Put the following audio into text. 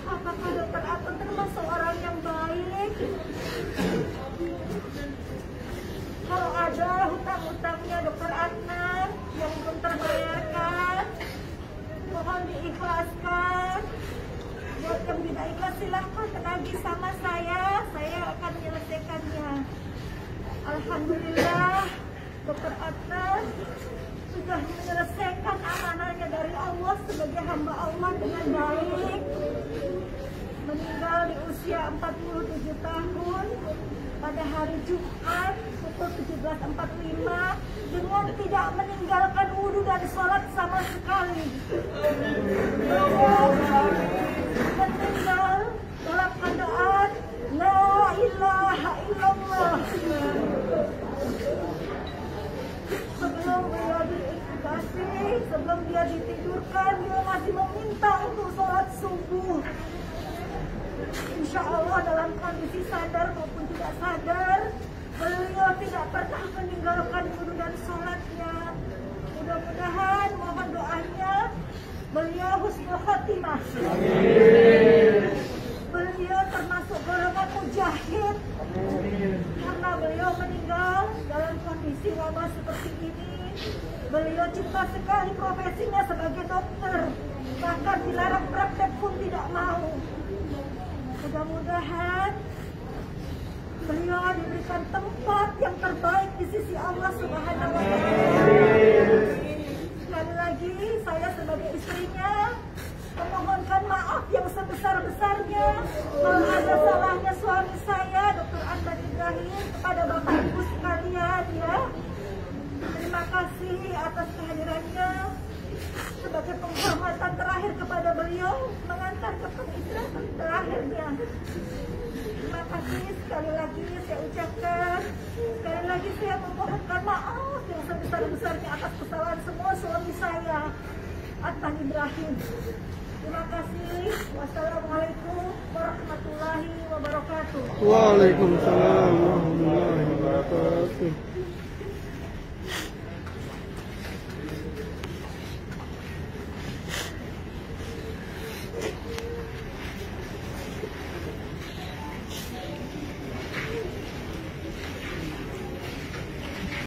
Apakah dokter Adnan termasuk orang yang baik? Kalau ada hutang-hutangnya dokter Adnan yang belum terbayarkan, mohon diikhlaskan. Buat yang tidak ikhlas silahkan menagih sama saya akan menyelesaikannya. Alhamdulillah, dokter Adnan sudah menyelesaikan amanahnya dari Allah sebagai hamba Allah dengan baik. Meninggal di usia 47 tahun pada hari Jumat pukul 17.45 dengan tidak meninggalkan wudhu dan sholat sama sekali. Meninggal dalam keadaan la ilaha illallah. Sebelum beliau diinkubasi, sebelum dia ditidurkan, dia masih meminta untuk sholat subuh. Insya Allah dalam kondisi sadar maupun tidak sadar, beliau tidak pernah meninggalkan wudhu dan sholatnya. Mudah-mudahan mohon doanya beliau husnul khotimah. Beliau termasuk golongan mujahid karena beliau meninggal dalam kondisi wabah seperti ini. Beliau cinta sekali profesinya sebagai dokter, bahkan dilarang praktek pun tidak mau. Mudah-mudahan beliau diberikan tempat yang terbaik di sisi Allah Subhanahu wa Ta'ala. Sekali lagi saya sebagai istrinya memohonkan maaf yang sebesar-besarnya kalau ada salahnya suami saya Dr. Adnan Ibrahim kepada Bapak Ibu sekalian ya. Terima kasih atas kehadirannya sebagai penghormatan terakhir kepada beliau mengantar ke pengistirahat terakhirnya. Terima kasih sekali lagi saya ucapkan. Sekali lagi saya memohonkan maaf yang sebesar-besarnya atas kesalahan semua suami saya Adnan Ibrahim. Terima kasih. Wassalamualaikum warahmatullahi wabarakatuh. Waalaikumsalam warahmatullahi wabarakatuh.